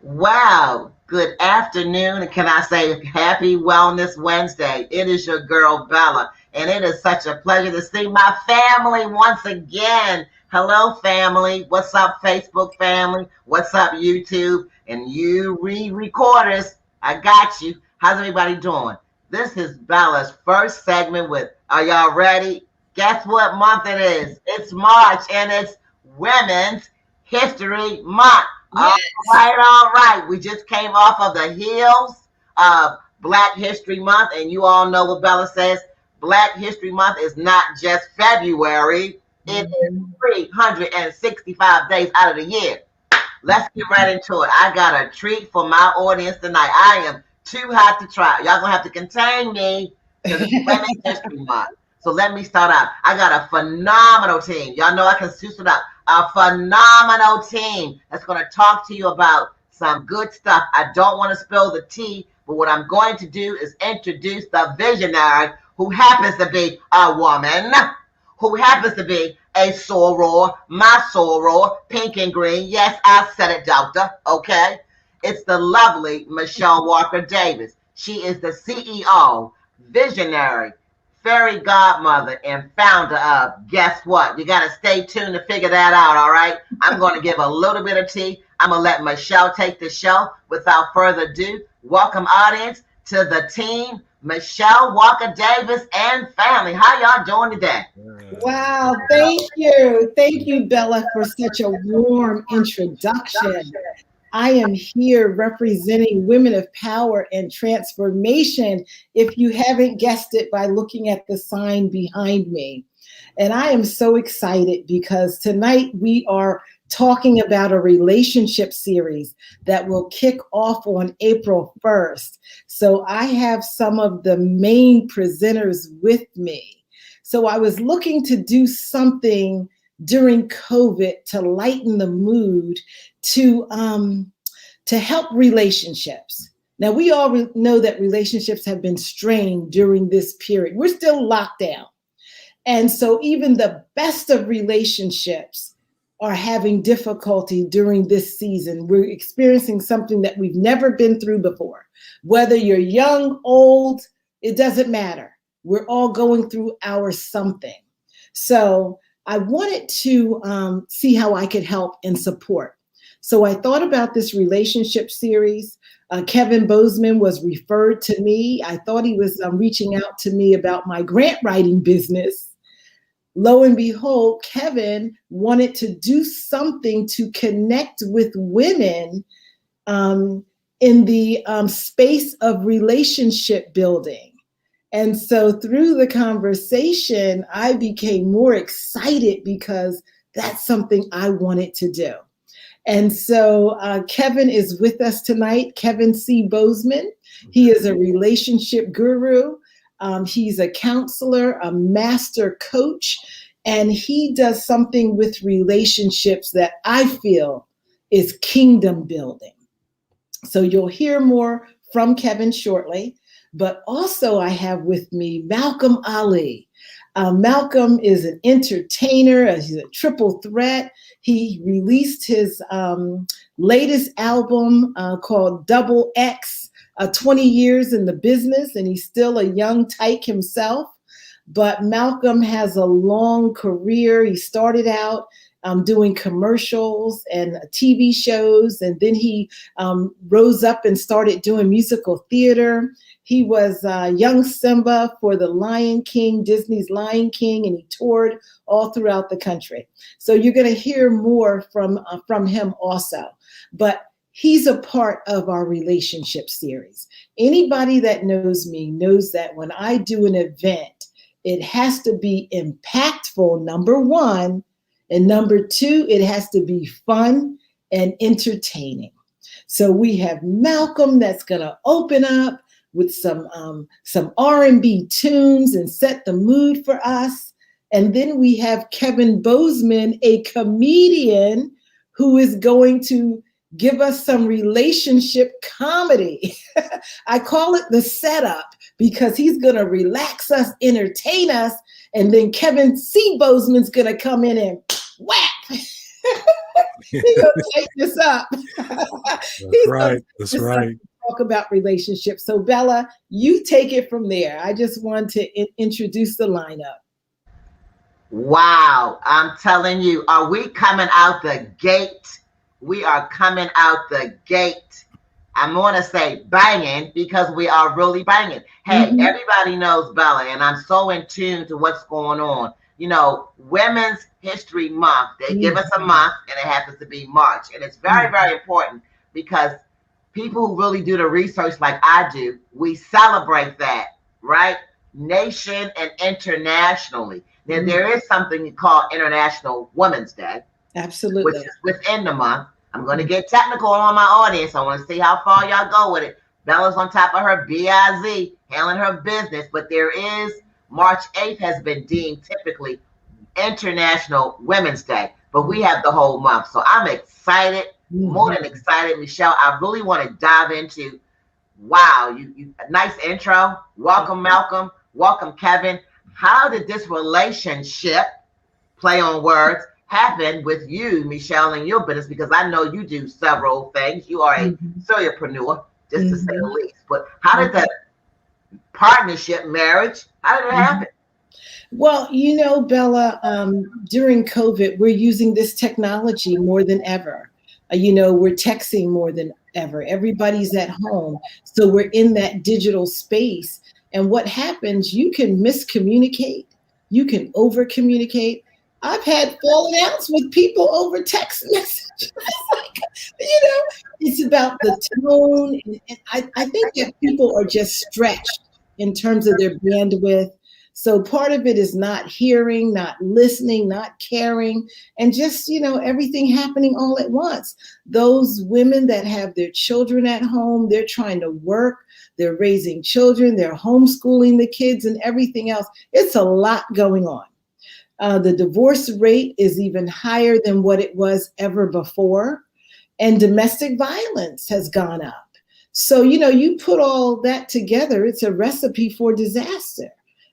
Wow, good afternoon, and can I say happy Wellness Wednesday? It is your girl Bella, and it is such a pleasure to see my family once again. Hello, family. What's up, Facebook family? What's up, YouTube? And you recorders, I got you. How's everybody doing? This is Bella's first segment with Are y'all ready? Guess what month it is? It's March, and it's Women's History Month. Yes. All right. We just came off of the heels of Black History Month, and you all know what Bella says. Black History Month is not just February, it is Mhm. 365 days out of the year. Let's get right into it. I got a treat for my audience tonight. I am too hot to try. Y'all gonna have to contain me because it's Women's History Month. So let me start out. I got a phenomenal team. Y'all know I can suit it up. A phenomenal team that's going to talk to you about some good stuff. I don't want to spill the tea, but what I'm going to do is introduce the visionary who happens to be a woman, who happens to be a soror, my soror, pink and green. Yes, I said it, doctor. Okay. It's the lovely Michelle Walker Davis. She is the CEO, visionary, fairy godmother, and founder of Guess What? You got to stay tuned to figure that out, all right? I'm going to give a little bit of tea. I'm going to let Michelle take the show. Without further ado, welcome, audience, to the team, Michelle Walker Davis and family. How y'all doing today? Wow, thank you. Thank you, Bella, for such a warm introduction. I am here representing women of power and transformation, if you haven't guessed it by looking at the sign behind me. And I am so excited because tonight we are talking about a relationship series that will kick off on April 1st. So I have some of the main presenters with me. So I was looking to do something during COVID to lighten the mood, to help relationships. Now we all know that relationships have been strained during this period. We're still locked down. And so even the best of relationships are having difficulty during this season. We're experiencing something that we've never been through before. Whether you're young, old, it doesn't matter. We're all going through our something. So I wanted to see how I could help and support. So I thought about this relationship series. Kevin Bozeman was referred to me. I thought he was reaching out to me about my grant writing business. Lo and behold, Kevin wanted to do something to connect with women in the space of relationship building. And so through the conversation, I became more excited because that's something I wanted to do. And so Kevin is with us tonight, Kevin C. Bozeman. He is a relationship guru. He's a counselor, a master coach, and he does something with relationships that I feel is kingdom building. So you'll hear more from Kevin shortly, but also I have with me Malcolm Ali. Malcolm is an entertainer, he's a triple threat. He released his latest album called Double X, 20 years in the business, and he's still a young tyke himself. But Malcolm has a long career. He started out doing commercials and TV shows, and then he rose up and started doing musical theater. He was young Simba for the Lion King, Disney's Lion King, and he toured all throughout the country. So you're going to hear more from him also. But he's a part of our relationship series. Anybody that knows me knows that when I do an event, it has to be impactful, number one, and number two, it has to be fun and entertaining. So we have Malcolm that's going to open up with some R&B tunes and set the mood for us. And then we have Kevin Bozeman, a comedian who is going to give us some relationship comedy. I call it the setup because he's going to relax us, entertain us, and then Kevin C. Bozeman's going to come in and whap. He's gonna take this up. That's right. That's right. Talk about relationships. So Bella, you take it from there. I just want to introduce the lineup. Wow, I'm telling you, are we coming out the gate? We are coming out the gate. I'm going to say banging because we are really banging. Hey, everybody knows Bella, and I'm so in tune to what's going on. You know, Women's History Month, they give us a month, and it happens to be March. And it's very, very important because people who really do the research like I do, we celebrate that, right? Nation and internationally. Now, there is something called International Women's Day. Absolutely. Which is within the month. I'm going to get technical on my audience. I want to see how far y'all go with it. Bella's on top of her biz, handling her business. But there is March 8th has been deemed typically International Women's Day. But we have the whole month. So I'm excited, more than excited. Michelle, I really want to dive into, wow, you nice intro. Welcome, Malcolm. Welcome, Kevin. How did this relationship, play on words, happen with you, Michelle, and your business? Because I know you do several things. You are a solopreneur, just to say the least. But how did that partnership, marriage, how did it happen? Well, you know, Bella, during COVID, we're using this technology more than ever. You know, we're texting more than ever. Everybody's at home. So we're in that digital space. And what happens, you can miscommunicate. You can over communicate. I've had falling outs with people over text messages. You know, it's about the tone. And I think that people are just stretched in terms of their bandwidth. So part of it is not hearing, not listening, not caring, and just, you know, everything happening all at once. Those women that have their children at home, they're trying to work, they're raising children, they're homeschooling the kids and everything else. It's a lot going on. The divorce rate is even higher than what it was ever before. And domestic violence has gone up. So, you know, you put all that together, it's a recipe for disaster,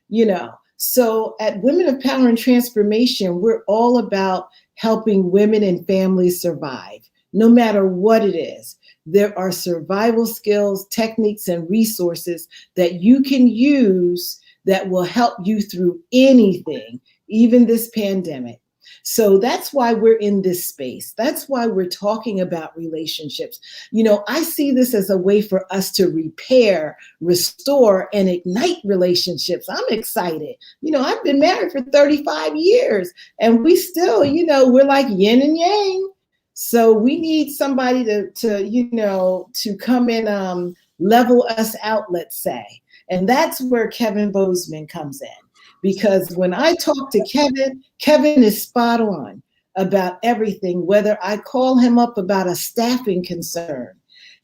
you know. So at Women of Power and Transformation, we're all about helping women and families survive, no matter what it is. There are survival skills, techniques, and resources that you can use that will help you through anything, even this pandemic. So that's why we're in this space. That's why we're talking about relationships. You know, I see this as a way for us to repair, restore, and ignite relationships. I'm excited. You know, I've been married for 35 years and we still, you know, we're like yin and yang. So we need somebody to you know, to come and level us out, let's say. And that's where Kevin Bozeman comes in. Because when I talk to Kevin, Kevin is spot on about everything. Whether I call him up about a staffing concern,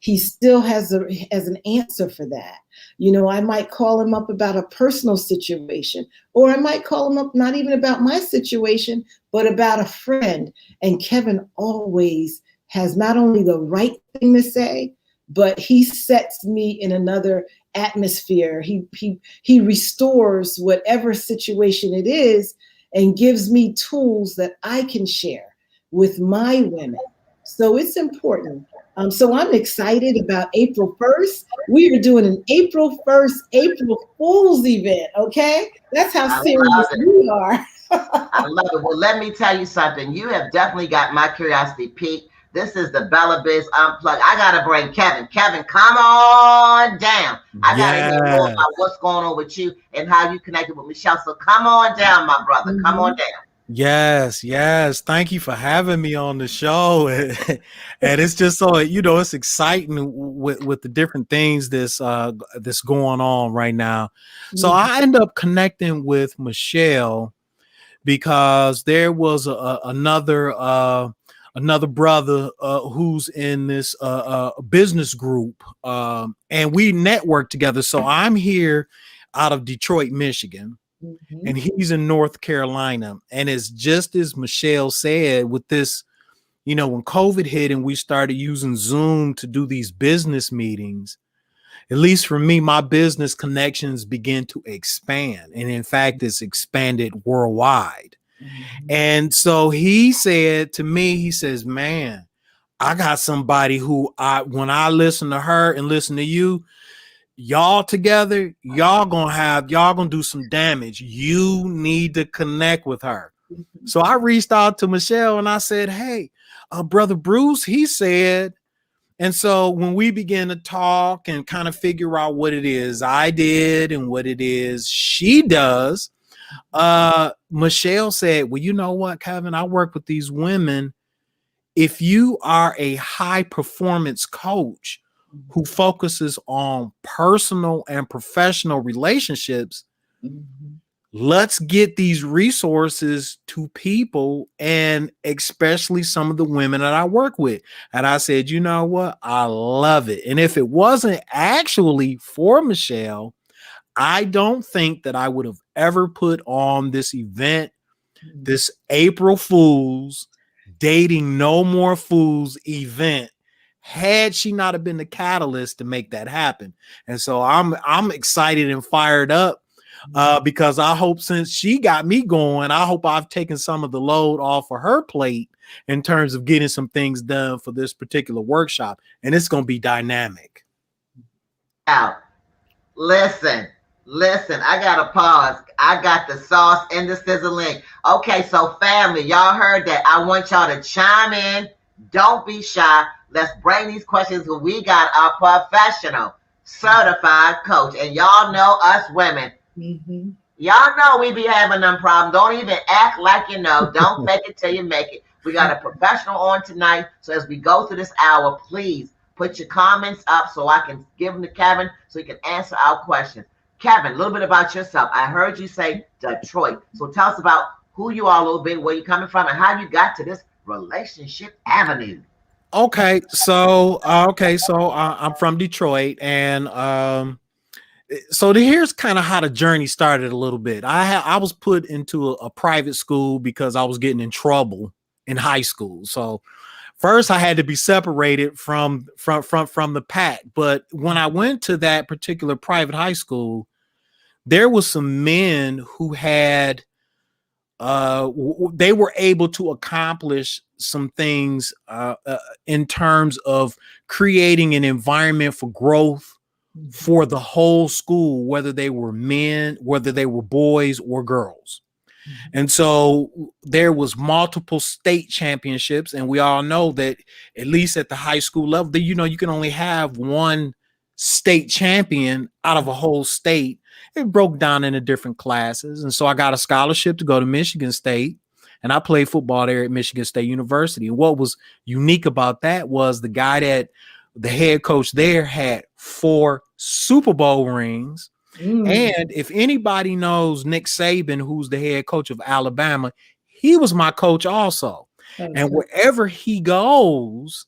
he still has an answer for that. You know, I might call him up about a personal situation, or I might call him up not even about my situation, but about a friend. And Kevin always has not only the right thing to say, but he sets me in another atmosphere. He restores whatever situation it is and gives me tools that I can share with my women. So it's important. So I'm excited about April 1st. We are doing an April 1st April Fool's event, okay? That's how serious we are. I love it. Well, let me tell you something. You have definitely got my curiosity piqued. This is the Bella Biz Unplugged. I got to bring Kevin. Kevin, come on down. I got to hear more about what's going on with you and how you connected with Michelle. So come on down, my brother. Come on down. Yes. Thank you for having me on the show. And it's just so, you know, it's exciting with the different things that's going on right now. So I end up connecting with Michelle because there was another brother who's in this business group, and we network together. So I'm here out of Detroit, Michigan, and he's in North Carolina. And it's just as Michelle said, with this, you know, when COVID hit and we started using Zoom to do these business meetings, at least for me, my business connections began to expand. And in fact, it's expanded worldwide. And so he said to me, he says, man, I got somebody who when I listen to her and listen to you, y'all together, y'all gonna do some damage. You need to connect with her. So I reached out to Michelle and I said, hey, brother Bruce, he said. And so when we began to talk and kind of figure out what it is I did and what it is she does, Michelle said, well, you know what, Kevin, I work with these women. If you are a high performance coach who focuses on personal and professional relationships, let's get these resources to people, and especially some of the women that I work with. And I said, you know what? I love it. And if it wasn't actually for Michelle, I don't think that I would have ever put on this event, this April Fool's Dating No More Fools event, had she not have been the catalyst to make that happen. And so I'm excited and fired up because I hope, since she got me going, I hope I've taken some of the load off of her plate in terms of getting some things done for this particular workshop. And it's going to be dynamic. Out. Listen, I got to pause. I got the sauce and the sizzling. Okay, so family, y'all heard that. I want y'all to chime in. Don't be shy. Let's bring these questions. We got our professional, certified coach. And y'all know us women. Y'all know we be having them problems. Don't even act like you know. Don't fake it till you make it. We got a professional on tonight. So as we go through this hour, please put your comments up so I can give them to Kevin so he can answer our questions. Kevin, a little bit about yourself. I heard you say Detroit. So tell us about who you are a little bit, where you're coming from, and how you got to this relationship avenue. Okay, so I'm from Detroit, and so here's kind of how the journey started a little bit. I was put into a private school because I was getting in trouble in high school. So first I had to be separated from the pack. But when I went to that particular private high school, there was some men who had they were able to accomplish some things in terms of creating an environment for growth for the whole school, whether they were men, whether they were boys or girls. And so there was multiple state championships, and we all know that at least at the high school level, that, you know, you can only have one state champion out of a whole state. It broke down into different classes. And so I got a scholarship to go to Michigan State, and I played football there at Michigan State University. And what was unique about that was the head coach there had 4 Super Bowl rings. And if anybody knows Nick Saban, who's the head coach of Alabama, he was my coach also. And wherever he goes,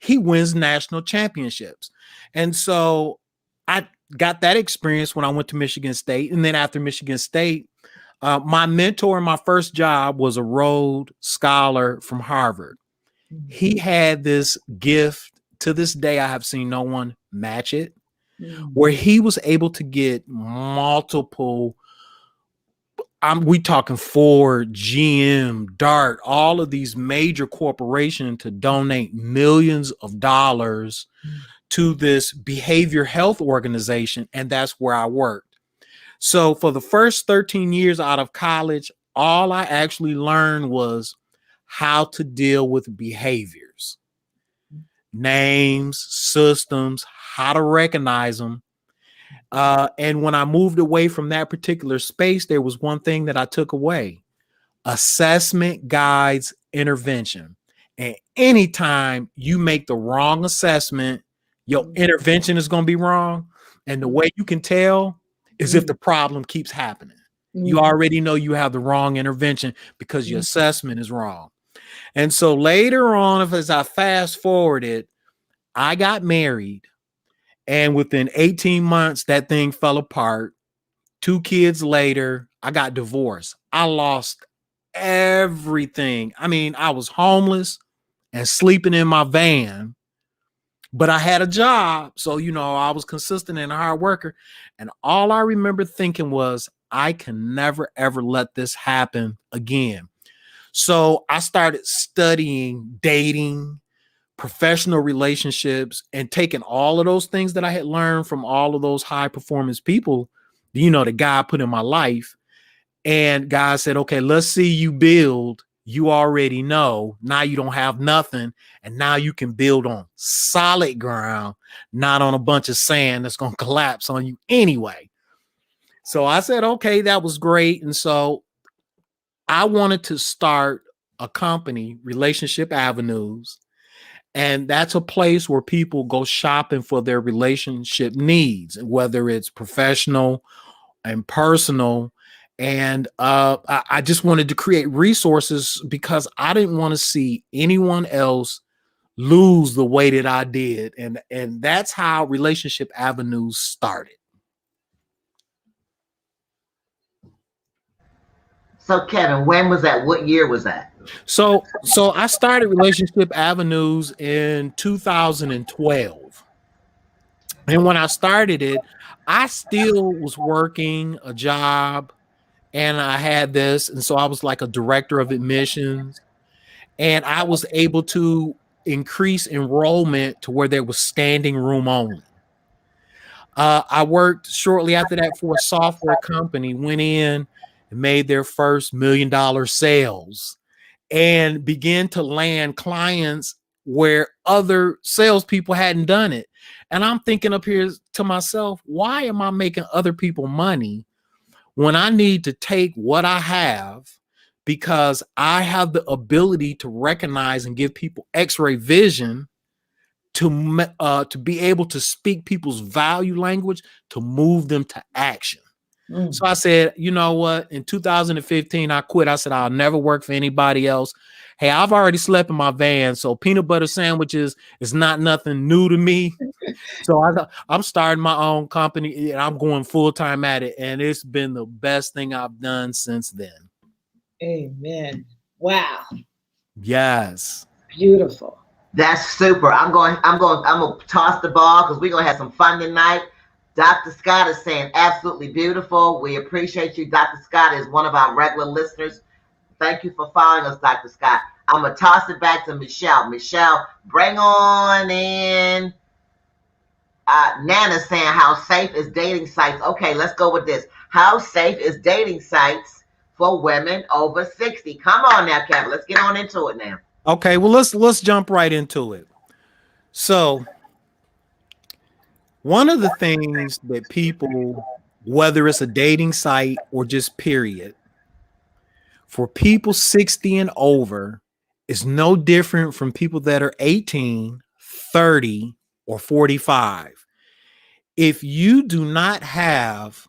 he wins national championships. And so I got that experience when I went to Michigan State. And then after Michigan State, my mentor in my first job was a Rhodes Scholar from Harvard. He had this gift. To this day, I have seen no one match it, where he was able to get multiple, we talking Ford, GM, Dart, all of these major corporations to donate millions of dollars to this behavior health organization. And that's where I worked. So for the first 13 years out of college, all I actually learned was how to deal with behaviors. Names, systems, how to recognize them. And when I moved away from that particular space, there was one thing that I took away: assessment guides intervention. And anytime you make the wrong assessment, your intervention is going to be wrong. And the way you can tell is if the problem keeps happening. You already know you have the wrong intervention because your assessment is wrong. And so later on, as I fast forwarded, I got married, and within 18 months, that thing fell apart. 2 kids later, I got divorced. I lost everything. I mean, I was homeless and sleeping in my van, but I had a job. So, you know, I was consistent and a hard worker. And all I remember thinking was, I can never, ever let this happen again. So I started studying dating, professional relationships, and taking all of those things that I had learned from all of those high performance people, that God put in my life. And God said, okay, let's see you build. You already know. Now you don't have nothing. And now you can build on solid ground, not on a bunch of sand that's going to collapse on you anyway. So I said, okay, that was great. And so I wanted to start a company, Relationship Avenues. And that's a place where people go shopping for their relationship needs, whether it's professional and personal. And I just wanted to create resources because I didn't want to see anyone else lose the way that I did. And that's how Relationship Avenues started. So Kevin, when was that? What year was that? So I started Relationship Avenues in 2012. And when I started it, I still was working a job and I had this. And so I was like a director of admissions, and I was able to increase enrollment to where there was standing room only. I worked shortly after that for a software company, went in and made their first $1 million sales and began to land clients where other salespeople hadn't done it. And I'm thinking up here to myself, why am I making other people money when I need to take what I have, because I have the ability to recognize and give people x-ray vision to be able to speak people's value language, to move them to action. So I said, you know what? In 2015, I quit. I said, I'll never work for anybody else. Hey, I've already slept in my van, so peanut butter sandwiches is not nothing new to me. So I'm starting my own company and I'm going full time at it. And it's been the best thing I've done since then. Amen. Wow. Yes. Beautiful. That's super. I'm gonna toss the ball because we're gonna have some fun tonight. Dr. Scott is saying absolutely beautiful. We appreciate you. Dr. Scott is one of our regular listeners. Thank you for following us, Dr. Scott. I'm gonna toss it back to Michelle. Michelle, bring on in Nana saying how safe is dating sites. Okay, let's go with this. How safe is dating sites for women over 60? Come on now, Kevin. Let's get on into it now. Okay, well, let's jump right into it. So one of the things that people, whether it's a dating site or just period, for people 60 and over is no different from people that are 18, 30, or 45. If you do not have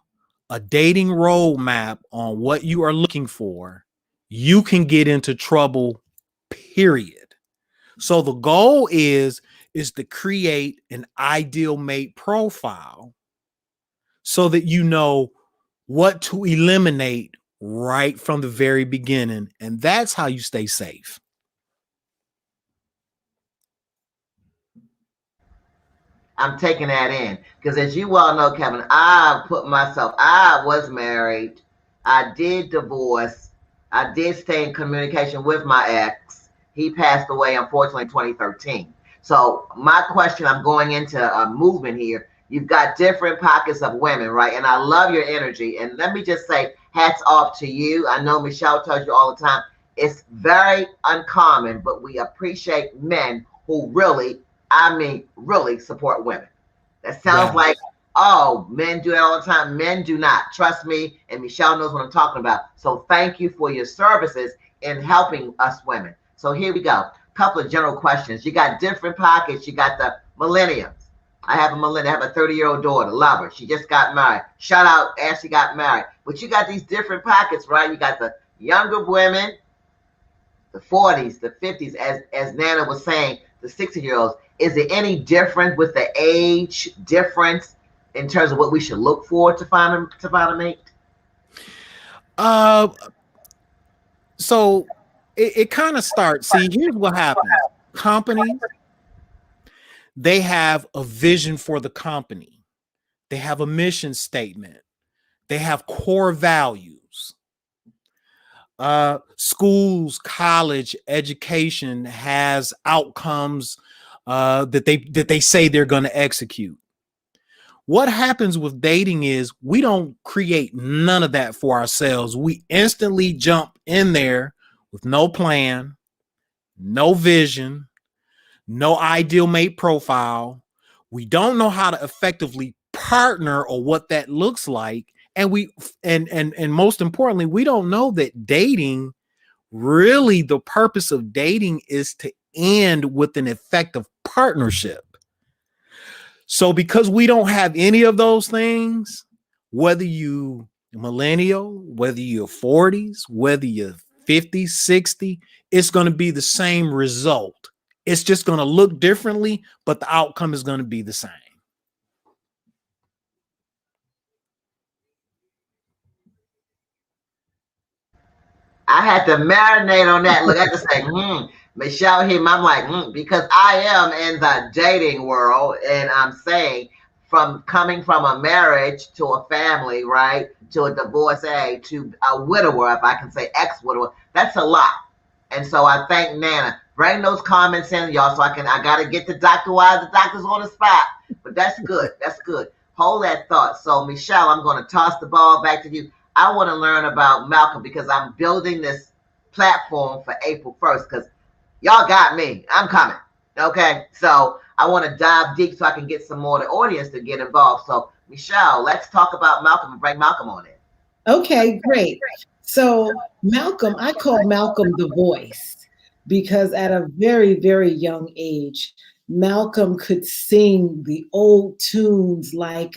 a dating roadmap on what you are looking for, you can get into trouble, period. So the goal is to create an ideal mate profile so that you know what to eliminate right from the very beginning. And that's how you stay safe. I'm taking that in because, as you well know, Kevin, I was married. I did divorce. I did stay in communication with my ex. He passed away, unfortunately, in 2013. So my question, I'm going into a movement here. You've got different pockets of women, right? And I love your energy. And let me just say, hats off to you. I know Michelle tells you all the time, it's very uncommon, but we appreciate men who really support women. That sounds like, oh, men do it all the time. Men do not. Trust me, and Michelle knows what I'm talking about. So thank you for your services in helping us women. So here we go. A couple of general questions. You got different pockets. You got the millennials. I have a 30-year-old daughter. Love her. She just got married. Shout out, Ashley got married. But you got these different pockets, right? You got the younger women, the 40s, the 50s, as Nana was saying, the 60-year-olds. Is there any difference with the age difference in terms of what we should look for to find a mate? So it kind of starts. See, here's what happens. Companies, they have a vision for the company. They have a mission statement. They have core values. Schools, college, education has outcomes that they say they're going to execute. What happens with dating is we don't create none of that for ourselves. We instantly jump in there with no plan, no vision, no ideal mate profile. We don't know how to effectively partner or what that looks like. And and most importantly, we don't know that dating, really the purpose of dating is to end with an effective partnership. So because we don't have any of those things, whether you millennial, whether you're 40s, whether you're 50, 60, it's going to be the same result. It's just going to look differently, but the outcome is going to be the same. I had to marinate on that. Look, I had to say, Michelle him. I'm like, because I am in the dating world, and I'm saying from coming from a marriage to a family, right, to a divorcee, to a widower, if I can say ex-widower, that's a lot. And so I thank Nana. Bring those comments in, y'all, so I got to get the doctor while the doctor's on the spot. But that's good. That's good. Hold that thought. So, Michelle, I'm going to toss the ball back to you. I want to learn about Malcolm because I'm building this platform for April 1st because y'all got me. I'm coming. Okay. So I want to dive deep so I can get some more of the audience to get involved. So, Michelle, let's talk about Malcolm and bring Malcolm on in. Okay, great. So Malcolm, I call Malcolm the voice because at a very, very young age, Malcolm could sing the old tunes like,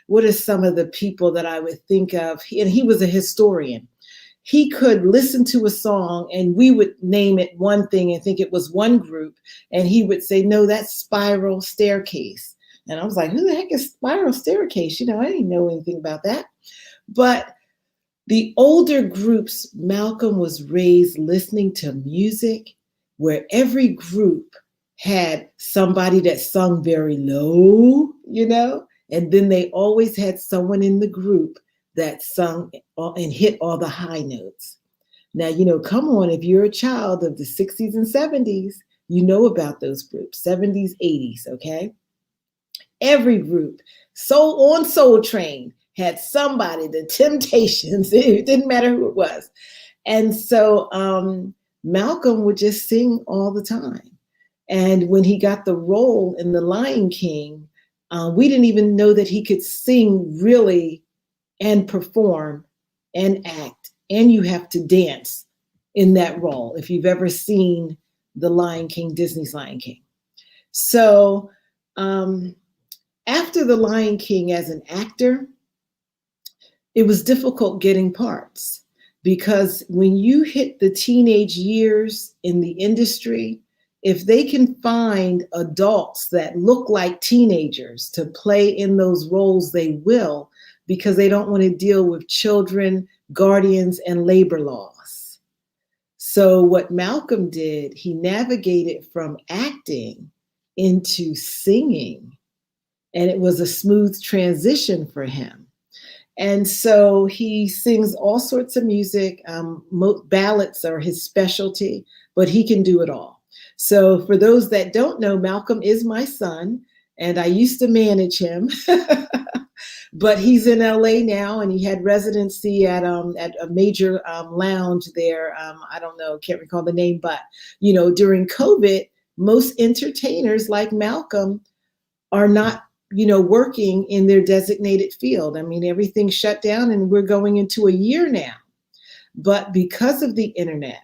what are some of the people that I would think of? And he was a historian. He could listen to a song and we would name it one thing and think it was one group. And he would say, no, that's Spiral Staircase. And I was like, who the heck is Spiral Staircase? You know, I didn't know anything about that. But the older groups, Malcolm was raised listening to music where every group had somebody that sung very low, you know, and then they always had someone in the group that sung and hit all the high notes. Now, you know, come on, if you're a child of the 60s and 70s, you know about those groups, 70s, 80s, okay? Every group, Soul Train, had somebody, the Temptations, it didn't matter who it was. And so Malcolm would just sing all the time. And when he got the role in The Lion King, we didn't even know that he could sing really and perform and act. And you have to dance in that role if you've ever seen The Lion King, Disney's Lion King. So after The Lion King as an actor, it was difficult getting parts because when you hit the teenage years in the industry, if they can find adults that look like teenagers to play in those roles, they will, because they don't want to deal with children, guardians, and labor laws. So what Malcolm did, he navigated from acting into singing, and it was a smooth transition for him. And so he sings all sorts of music. Ballads are his specialty, but he can do it all. So for those that don't know, Malcolm is my son, and I used to manage him. But he's in LA now, and he had residency at a major lounge there. I don't know, can't recall the name, but you know, during COVID, most entertainers like Malcolm are not, you know, working in their designated field. I mean, everything shut down, and we're going into a year now. But because of the internet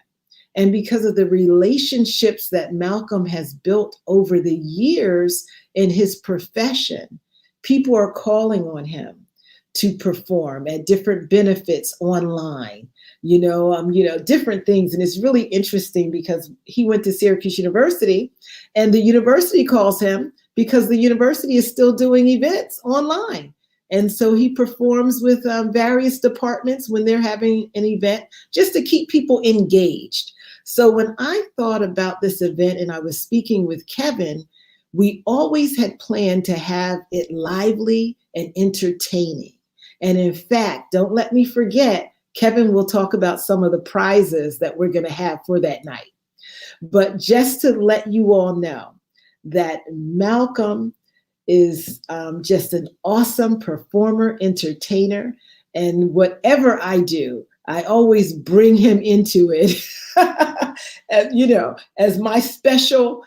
and because of the relationships that Malcolm has built over the years in his profession, people are calling on him to perform at different benefits online, you know, different things. And it's really interesting because he went to Syracuse University, and the university calls him because the university is still doing events online. And so he performs with various departments when they're having an event just to keep people engaged. So when I thought about this event and I was speaking with Kevin, we always had planned to have it lively and entertaining. And in fact, don't let me forget, Kevin will talk about some of the prizes that we're going to have for that night. But just to let you all know that Malcolm is just an awesome performer, entertainer. And whatever I do, I always bring him into it, as my special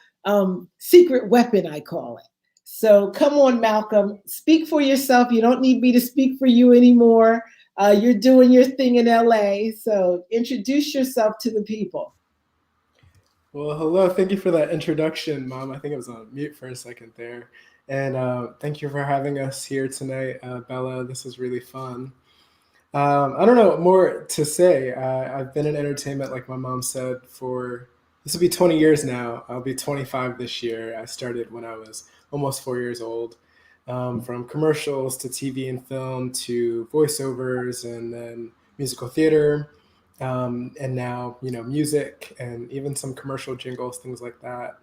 secret weapon, I call it. So come on, Malcolm, speak for yourself. You don't need me to speak for you anymore. You're doing your thing in LA. So introduce yourself to the people. Well, hello. Thank you for that introduction, Mom. I think I was on mute for a second there. And thank you for having us here tonight, Bella. This is really fun. I don't know what more to say. I've been in entertainment, like my mom said, this will be 20 years now. I'll be 25 this year. I started when I was almost 4 years old. From commercials to TV and film to voiceovers and then musical theater. And now, music and even some commercial jingles, things like that.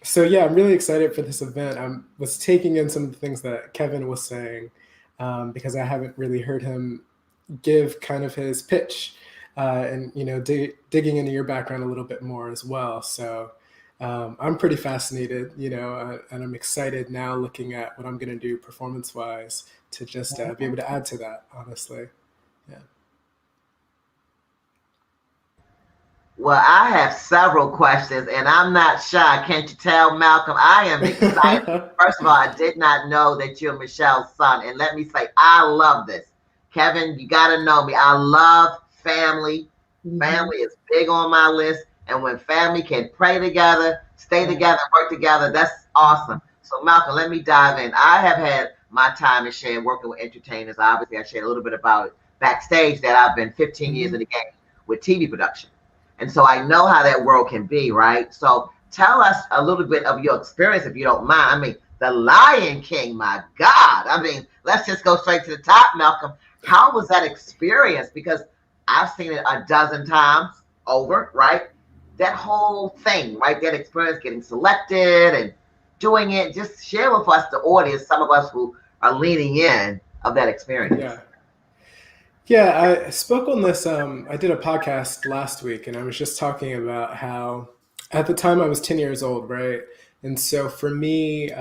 So yeah, I'm really excited for this event. I was taking in some of the things that Kevin was saying because I haven't really heard him give kind of his pitch and digging into your background a little bit more as well. So I'm pretty fascinated, and I'm excited now looking at what I'm going to do performance-wise to just be able to add to that, honestly. Yeah. Well, I have several questions, and I'm not shy. Can't you tell, Malcolm? I am excited. First of all, I did not know that you're Michelle's son. And let me say, I love this. Kevin, you got to know me. I love family. Family is big on my list. And when family can pray together, stay together, work together, that's awesome. So, Malcolm, let me dive in. I have had my time in sharing working with entertainers. Obviously, I shared a little bit about it backstage that I've been 15 years in the game with TV production. And so I know how that world can be, right? So tell us a little bit of your experience, if you don't mind. I mean, The Lion King, my God. I mean, let's just go straight to the top, Malcolm. How was that experience? Because I've seen it a dozen times over, right? That whole thing, right? That experience getting selected and doing it. Just share with us, the audience, some of us who are leaning in of that experience. Yeah. Yeah, I spoke on this. I did a podcast last week, and I was just talking about how at the time I was 10 years old, right? And so for me,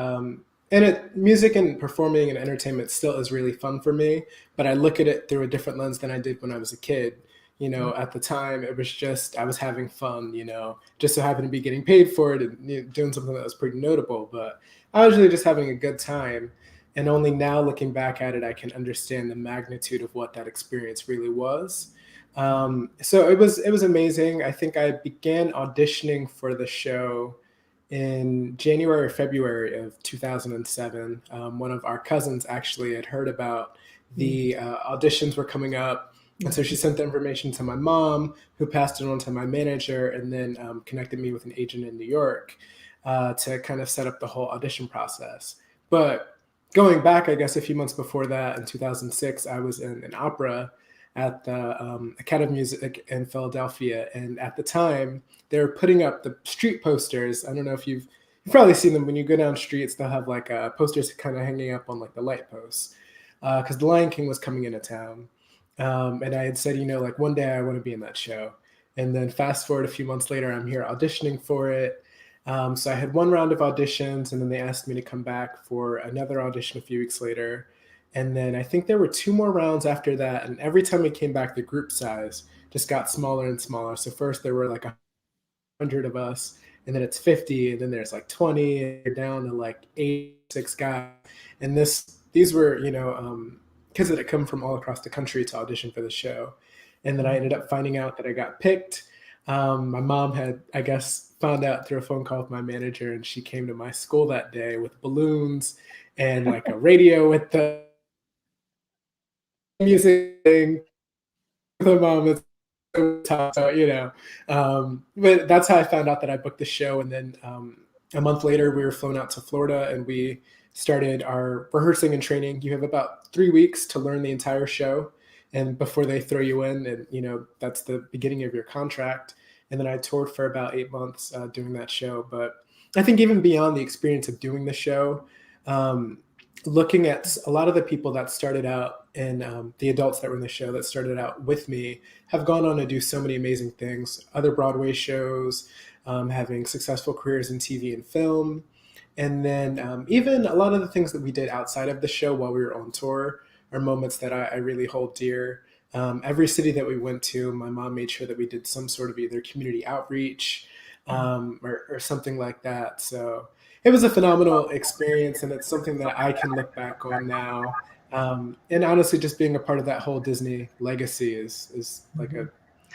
music and performing and entertainment still is really fun for me, but I look at it through a different lens than I did when I was a kid. At the time, it was just, I was having fun, just so happened to be getting paid for it and doing something that was pretty notable, but I was really just having a good time. And only now looking back at it, I can understand the magnitude of what that experience really was. So it was amazing. I think I began auditioning for the show in January or February of 2007. One of our cousins actually had heard about the auditions were coming up. And so she sent the information to my mom, who passed it on to my manager, and then connected me with an agent in New York to kind of set up the whole audition process. But going back, I guess, a few months before that, in 2006, I was in an opera at the Academy of Music in Philadelphia. And at the time, they were putting up the street posters. I don't know if you've probably seen them when you go down streets. They'll have like posters kind of hanging up on like the light posts because The Lion King was coming into town. And I had said, like one day I want to be in that show. And then fast forward a few months later, I'm here auditioning for it. So I had one round of auditions, and then they asked me to come back for another audition a few weeks later. And then I think there were 2 more rounds after that. And every time we came back, the group size just got smaller and smaller. So first there were like 100 of us, and then it's 50, and then there's like 20, and you're down to like 6 guys. And these were, kids that had come from all across the country to audition for the show. And then I ended up finding out that I got picked. My mom had, I guess, found out through a phone call with my manager, and she came to my school that day with balloons and like a radio with the music thing. The mom is so tough, but that's how I found out that I booked the show. And then a month later, we were flown out to Florida, and we started our rehearsing and training. You have about 3 weeks to learn the entire show, and before they throw you in, and that's the beginning of your contract. And then I toured for about 8 months doing that show. But I think even beyond the experience of doing the show, looking at a lot of the people that started out and the adults that were in the show that started out with me have gone on to do so many amazing things, other Broadway shows, having successful careers in TV and film. And then even a lot of the things that we did outside of the show while we were on tour are moments that I really hold dear. Every city that we went to, my mom made sure that we did some sort of either community outreach or something like that. So it was a phenomenal experience, and it's something that I can look back on now. And honestly, just being a part of that whole Disney legacy is like an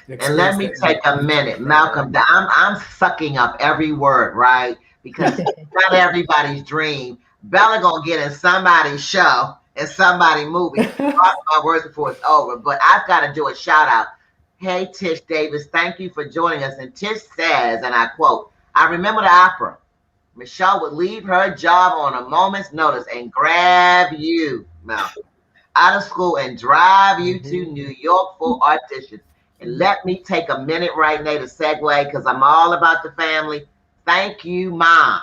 experience. And let me take a minute, Malcolm. I'm sucking up every word, right? Because not everybody's dream. Bella gonna get in somebody's show and somebody's movie. Mark my words before it's over. But I've got to do a shout out. Hey, Tish Davis, thank you for joining us. And Tish says, and I quote, "I remember the opera. Michelle would leave her job on a moment's notice and grab you, Malcolm, out of school and drive you to New York for auditions." And let me take a minute right now to segue, because I'm all about the family. Thank you, Mom.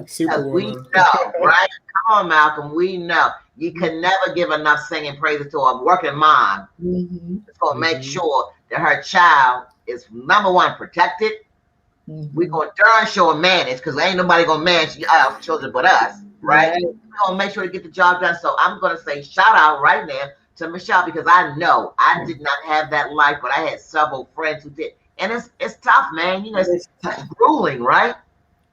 Super We know, right? Come on, Malcolm. We know you can never give enough singing praises to a working mom. It's going to make sure that her child is, number one, protected. We're going to darn sure manage, because ain't nobody going to manage our children but us, right? We're going to make sure to get the job done. So I'm going to say shout out right now to Michelle, because I know I did not have that life, but I had several friends who did. And it's tough, man. You know, it's grueling, right?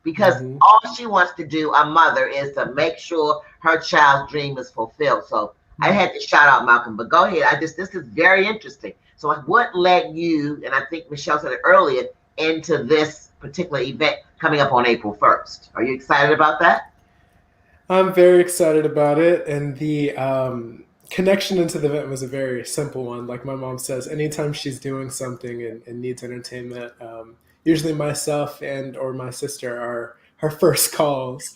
Because all she wants to do, a mother, is to make sure her child's dream is fulfilled. So I had to shout out Malcolm, but go ahead. This is very interesting. So what led you, and I think Michelle said it earlier, into this particular event coming up on April 1st? Are you excited about that? I'm very excited about it. And the connection into the event was a very simple one. Like my mom says, anytime she's doing something and needs entertainment, usually myself and or my sister are her first calls.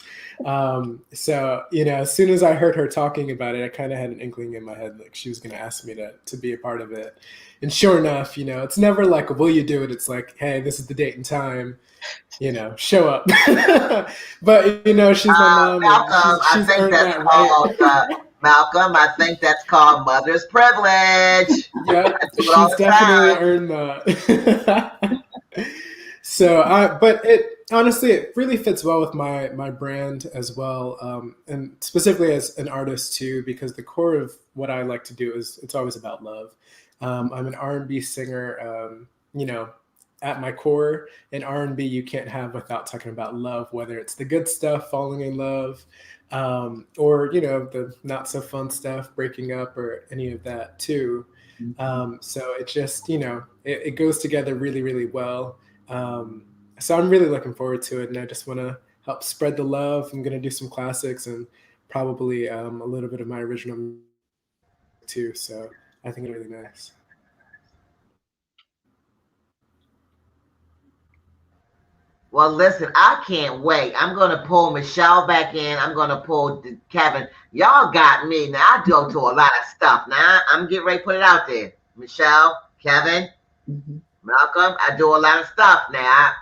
So, you know, as soon as I heard her talking about it, I kind of had an inkling in my head, like she was going to ask me to be a part of it. And sure enough, you know, it's never like, will you do it? It's like, hey, this is the date and time, you know, show up. But, you know, she's my mom. Malcolm, she's earned that right. Malcolm, I think that's called mother's privilege. Yeah, she's definitely earned that. So, but it honestly, it really fits well with my brand as well, and specifically as an artist too, because the core of what I like to do is it's always about love. I'm an R&B singer, you know, at my core, and R&B you can't have without talking about love, whether it's the good stuff, falling in love, or, you know, the not so fun stuff, breaking up, or any of that too. So it just, you know, it goes together really, really well. So I'm really looking forward to it, and I just want to help spread the love. I'm going to do some classics and probably a little bit of my original music too. So I think it's really nice. Well, listen, I can't wait. I'm going to pull Michelle back in. I'm going to pull Kevin. Y'all got me. Now, I go to a lot of stuff. Now, I'm getting ready to put it out there. Michelle, Kevin, Malcolm, I do a lot of stuff now.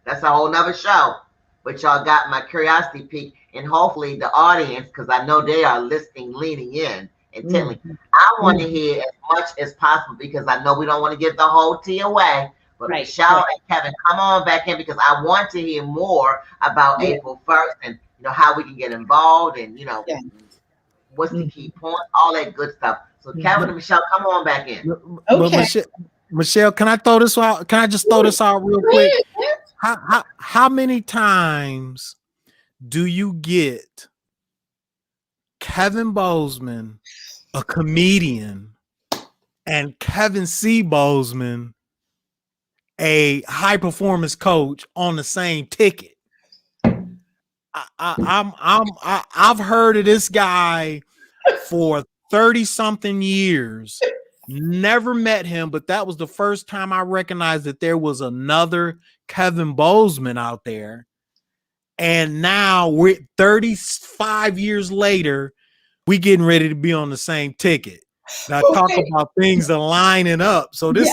That's a whole nother show. But y'all got my curiosity peaked, and hopefully the audience, because I know they are listening, leaning in intently. I want to hear as much as possible, because I know we don't want to give the whole tea away. But Michelle and Kevin, come on back in, because I want to hear more about April 1st and, you know, how we can get involved and, you know, what's the key point, all that good stuff. So Kevin and Michelle, come on back in. Okay. Michelle, can I throw this out? Can I just throw this out real quick? How many times do you get Kevin Bozeman, a comedian, and Kevin C. Bozeman, a high performance coach, on the same ticket? I've heard of this guy for 30 something years. Never met him, but that was the first time I recognized that there was another Kevin Bozeman out there. And now we're 35 years later, we getting ready to be on the same ticket. Now talk about things aligning up. So this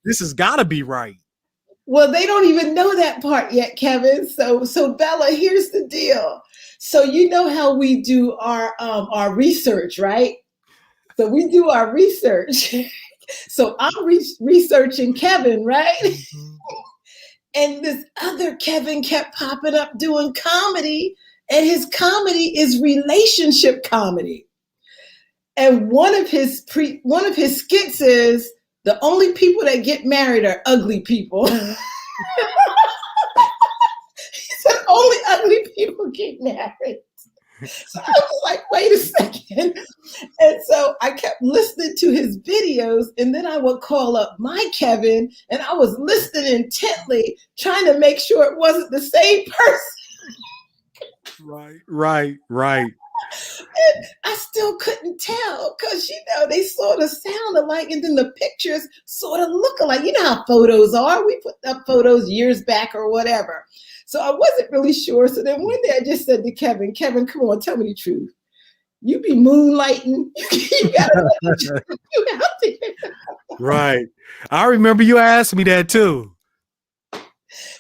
has got to be right. Well, they don't even know that part yet, Kevin. So Bella, here's the deal. So you know how we do our research, right? So we do our research. So I'm researching Kevin, right? Mhm. And this other Kevin kept popping up doing comedy, and his comedy is relationship comedy. And one of his skits is the only people that get married are ugly people. He said only ugly people get married. So I was like, wait a second. And so I kept listening to his videos, and then I would call up my Kevin, and I was listening intently, trying to make sure it wasn't the same person. Right. And I still couldn't tell because, they sort of sound alike, and then the pictures sort of look alike. You know how photos are. We put up photos years back or whatever. So I wasn't really sure. So then one day I just said to Kevin, come on, tell me the truth. You be moonlighting. You gotta you out there. Right. I remember you asked me that too.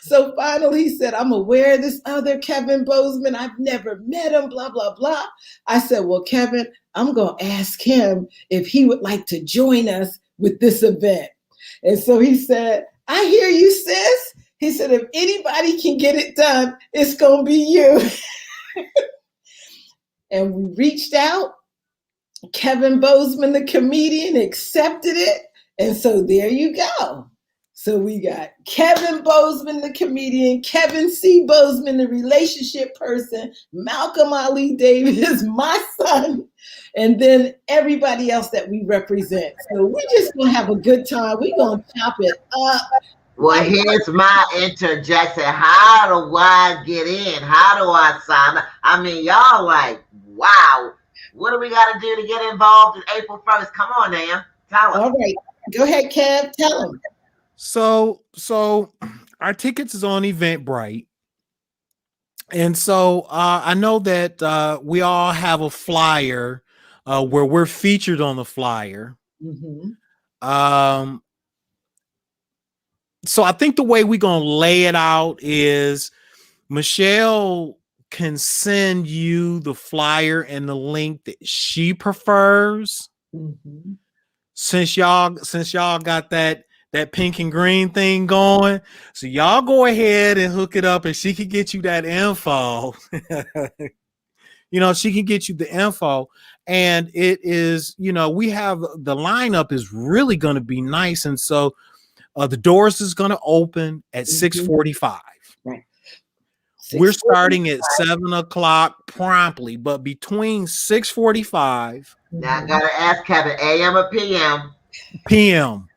So finally he said, I'm aware of this other Kevin Bozeman. I've never met him, blah, blah, blah. I said, well, Kevin, I'm going to ask him if he would like to join us with this event. And so he said, I hear you, sis. He said, if anybody can get it done, it's going to be you. And we reached out. Kevin Bozeman, the comedian, accepted it. And so there you go. So we got Kevin Bozeman, the comedian, Kevin C. Bozeman, the relationship person, Malcolm Ali Davis, my son, and then everybody else that we represent. So we're just going to have a good time. We're going to chop it up. Well, here's my interjection. How do I get in? How do I sign up? I mean, y'all like, wow. What do we got to do to get involved in April 1st? Come on, now. Tell us. All right. Go ahead, Kev. Tell them. So our tickets is on Eventbrite. And so I know that we all have a flyer where we're featured on the flyer. Mm-hmm. So I think the way we're going to lay it out is Michelle can send you the flyer and the link that she prefers. Mm-hmm. Since y'all got that pink and green thing going, so y'all go ahead and hook it up, and she can get you that info. She can get you the info, and it is, we have the lineup is really going to be nice, and so the doors is going to open at 6:45. Right. We're starting at 7:00 promptly, but between 6:45. Now I gotta ask Kevin, AM or PM? PM.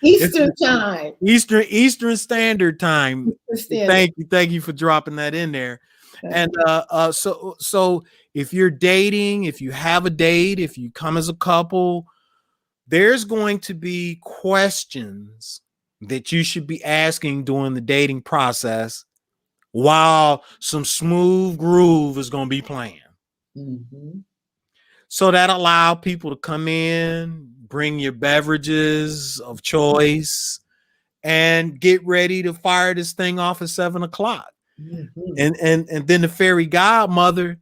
Eastern time. Eastern Standard Time. Standard. Thank you for dropping that in there. And so if you're dating, if you have a date, if you come as a couple, there's going to be questions that you should be asking during the dating process while some smooth groove is going to be playing. Mm-hmm. So that allow people to come in, bring your beverages of choice, and get ready to fire this thing off at 7:00. Mm-hmm. And then the fairy godmother,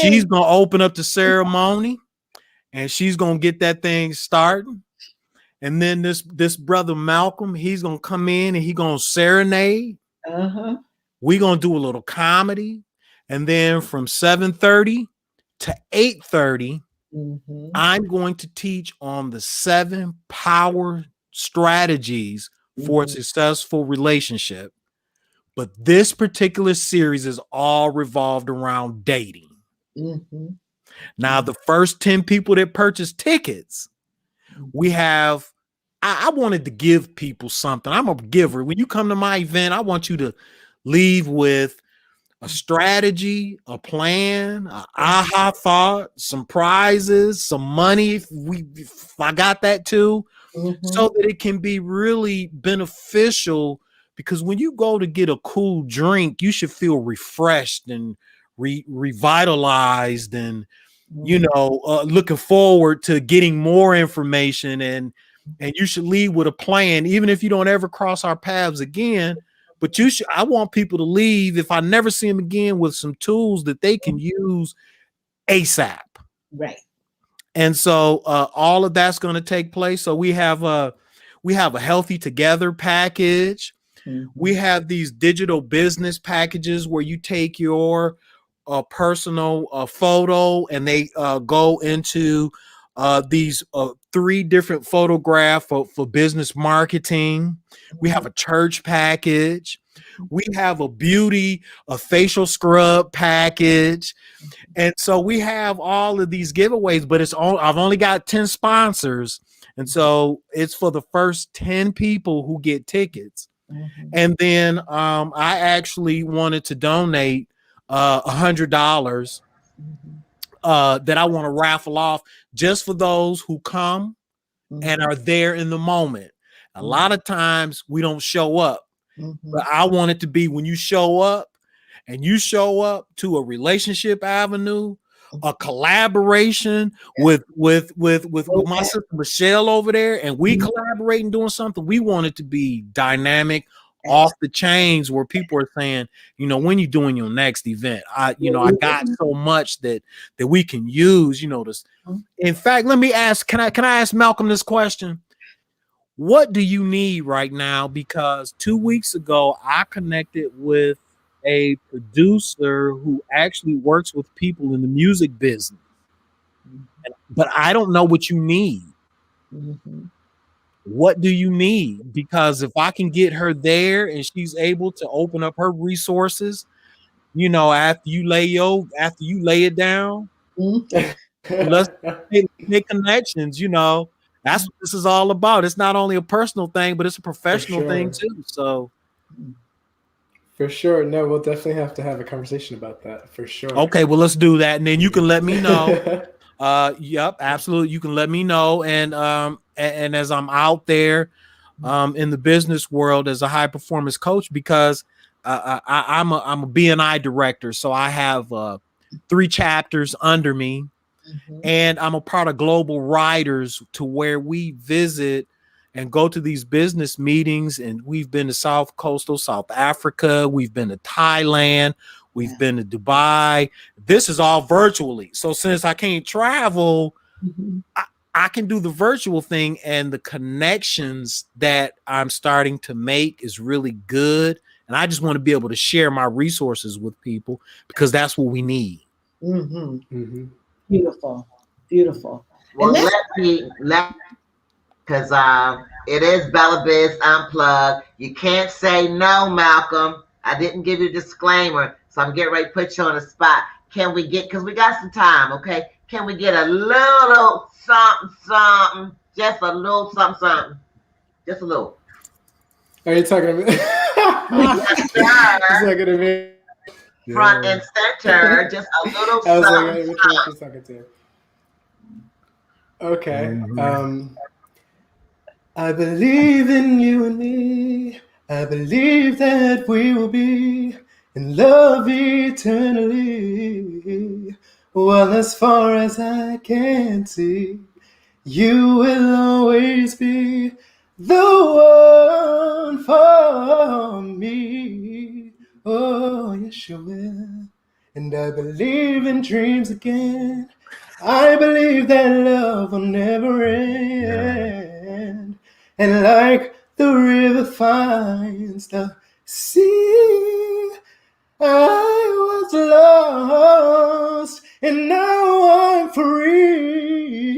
she's gonna open up the ceremony, and she's gonna get that thing started. And then this brother Malcolm, he's gonna come in and he's gonna serenade. Uh-huh. We're gonna do a little comedy, and then from 7:30 to 8:30, mm-hmm. I'm going to teach on the 7 power strategies for a successful relationship. But this particular series is all revolved around dating. Mm-hmm. Now, the first 10 people that purchase tickets, we have, I wanted to give people something. I'm a giver. When you come to my event, I want you to leave with a strategy, a plan, an aha thought, some prizes, some money if I got that too, so that it can be really beneficial. Because when you go to get a cool drink, you should feel refreshed and revitalized and looking forward to getting more information, and you should leave with a plan, even if you don't ever cross our paths again. But I want people to leave, if I never see them again, with some tools that they can use ASAP. Right. And so all of that's going to take place. So we have a Healthy Together package. Mm-hmm. We have these digital business packages where you take your personal photo and they go into these 3 different photographs for business marketing. We have a church package. We have a facial scrub package. And so we have all of these giveaways, but I've only got 10 sponsors. And so it's for the first 10 people who get tickets. Mm-hmm. And then I actually wanted to donate $100 that I want to raffle off just for those who come and are there in the moment. A lot of times we don't show up, but I want it to be when you show up and you show up to a relationship avenue, a collaboration with my sister Michelle over there, and we collaborate and doing something. We want it to be dynamic, off the chains, where people are saying, when you're doing your next event, I got so much that we can use, this. In fact, let me ask, can I ask Malcolm this question? What do you need right now? Because 2 weeks ago, I connected with a producer who actually works with people in the music business, but I don't know what you need. Mm-hmm. What do you need? Because if I can get her there and she's able to open up her resources, after you lay it down, let's make connections. That's what this is all about. It's not only a personal thing, but it's a professional thing too. So for sure. No, we'll definitely have to have a conversation about that for sure. Okay, well, let's do that. And then you can let me know. Yep, absolutely. You can let me know. And as I'm out there in the business world as a high performance coach, because I'm a B&I director. So I have 3 chapters under me. Mm-hmm. And I'm a part of Global Riders, to where we visit and go to these business meetings. And we've been to coastal South Africa. We've been to Thailand. We've been to Dubai. This is all virtually. So since I can't travel, I can do the virtual thing, and the connections that I'm starting to make is really good. And I just want to be able to share my resources with people, because that's what we need. Mm-hmm. Mm-hmm. Beautiful. Well, because it is Bella Biz Unplugged. You can't say no, Malcolm. I didn't give you a disclaimer, so I'm getting ready to put you on the spot. Can we get, because we got some time, okay? Can we get a little something, just a little something, just a little? Are you talking about? It's not gonna be front and center, just a little something. Okay. I believe in you and me. I believe that we will be in love eternally. Well, as far as I can see, you will always be the one for me. Oh, yes, you will. And I believe in dreams again. I believe that love will never end. And like the river finds the sea, I was lost and now I'm free,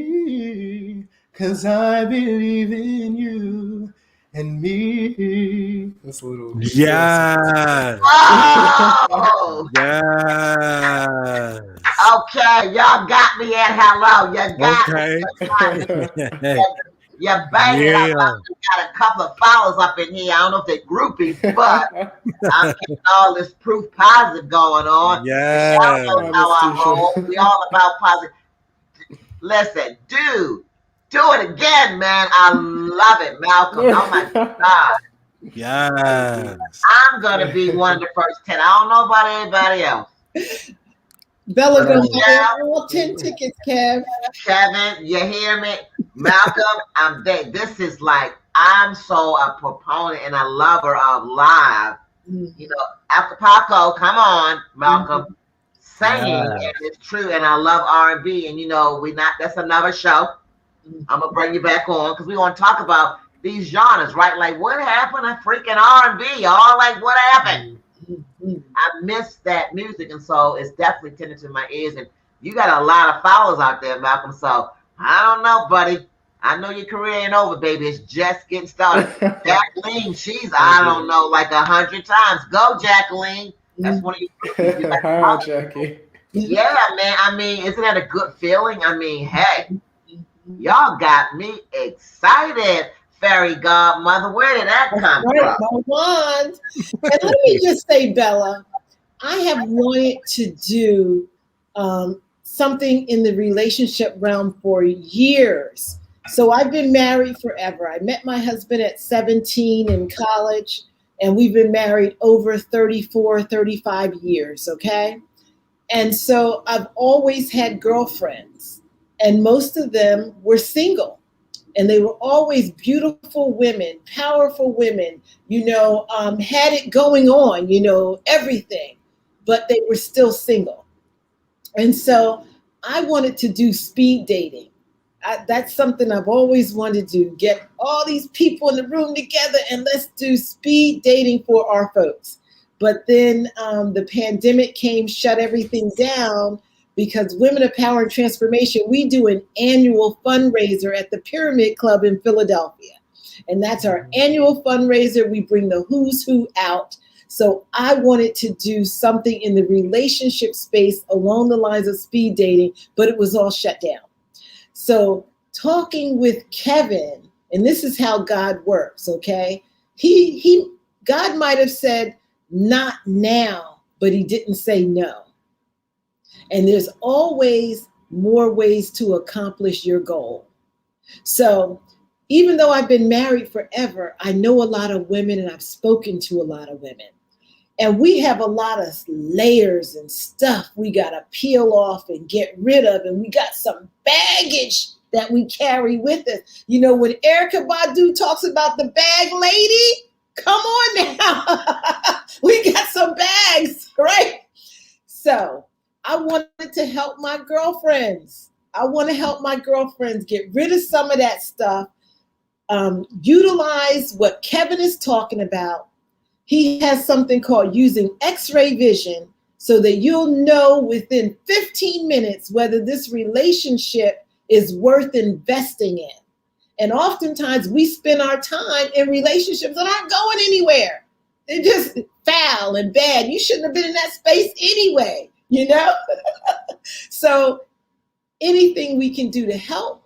'cause I believe in you and me. That's a little. Yes. Oh. Yes. Okay, y'all got me at hello. You got me. You're banging. Yeah. I got a couple of followers up in here. I don't know if they're groupies, but I'm getting all this proof positive going on. Yeah. Y'all know how I roll. We all about positive. Listen, dude, do it again, man. I love it, Malcolm. Oh my God. Yes. I'm gonna be one of the first 10. I don't know about anybody else. Bella gonna have all 10 tickets, Kev. Kevin, you hear me? Malcolm, I'm there. This is like, I'm so a proponent and a lover of live You know, Acapulco, come on, Malcolm. Singing, Yeah. and it's true, and I love R&B, and you know, that's another show. I'm gonna bring you back on because we want to talk about these genres, right? Like what happened to freaking R&B, y'all? Like what happened? I miss that music, and so it's definitely tending to my ears. And you got a lot of followers out there, Malcolm. So I don't know, buddy. I know your career ain't over, baby. It's just getting started. Jacqueline, she's I don't know, like 100 times. Go, Jacqueline. That's one of your groupies. You got to Hi, follow. Jackie. Yeah, man. I mean, isn't that a good feeling? I mean, hey, y'all got me excited. Fairy godmother, where did that come Right, from? my wand. And let me just say, Bella, I have wanted to do something in the relationship realm for years. So I've been married forever. I met my husband at 17 in college, and we've been married over 34, 35 years, okay? And so I've always had girlfriends, and most of them were single. And they were always beautiful women, powerful women, had it going on, everything, but they were still single. And so I wanted to do speed dating. That's something I've always wanted to do, get all these people in the room together and let's do speed dating for our folks. But then the pandemic came, shut everything down because Women of Power and Transformation, we do an annual fundraiser at the Pyramid Club in Philadelphia. And that's our annual fundraiser. We bring the who's who out. So I wanted to do something in the relationship space along the lines of speed dating, but it was all shut down. So talking with Kevin, and this is how God works, okay? God might have said, not now, but he didn't say no. And there's always more ways to accomplish your goal. So even though I've been married forever, I know a lot of women and I've spoken to a lot of women. And we have a lot of layers and stuff we got to peel off and get rid of. And we got some baggage that we carry with us. You know, when Erykah Badu talks about the bag lady, come on now. We got some bags, right? So I wanted to help my girlfriends. I want to help my girlfriends get rid of some of that stuff. Utilize what Kevin is talking about. He has something called using X-ray vision so that you'll know within 15 minutes whether this relationship is worth investing in. And oftentimes we spend our time in relationships that aren't going anywhere. They're just foul and bad. You shouldn't have been in that space anyway, So anything we can do to help,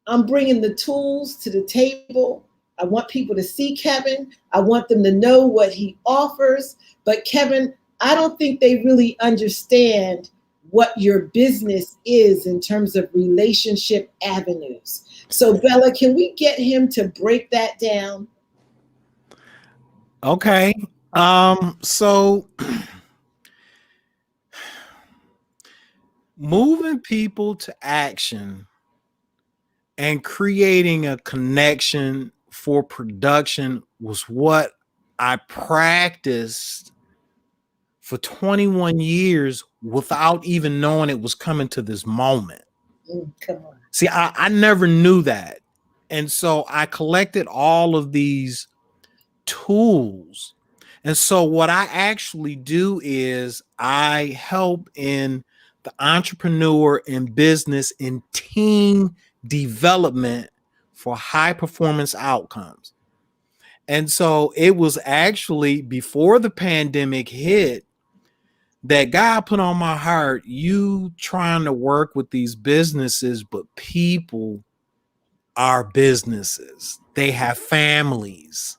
I'm bringing the tools to the table. I want people to see Kevin. I want them to know what he offers. But Kevin, I don't think they really understand what your business is in terms of relationship avenues. So Bella, can we get him to break that down? Okay. So moving people to action and creating a connection for production was what I practiced for 21 years without even knowing it was coming to this moment. Come on. See, I never knew that. And so I collected all of these tools. And so what I actually do is I help in the entrepreneur and business and team development for high performance outcomes. And so it was actually before the pandemic hit that God put on my heart, you trying to work with these businesses, but people are businesses. They have families.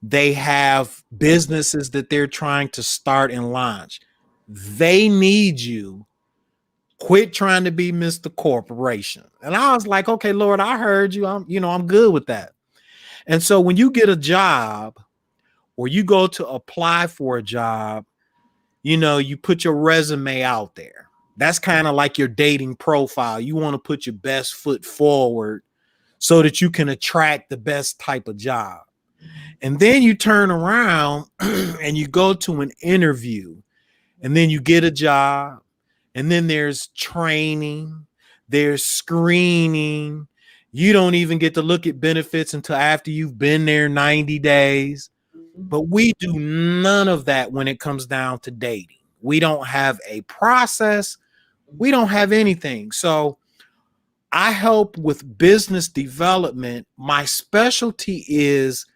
They have businesses that they're trying to start and launch. They need you. Quit trying to be Mr. Corporation. And I was like, okay, Lord, I heard you. I'm good with that. And so when you get a job or you go to apply for a job, you put your resume out there. That's kind of like your dating profile. You want to put your best foot forward so that you can attract the best type of job. And then you turn around and you go to an interview, and then you get a job, and then there's training, there's screening. You don't even get to look at benefits until after you've been there 90 days. But we do none of that when it comes down to dating. We don't have a process. We don't have anything. So I help with business development. My specialty is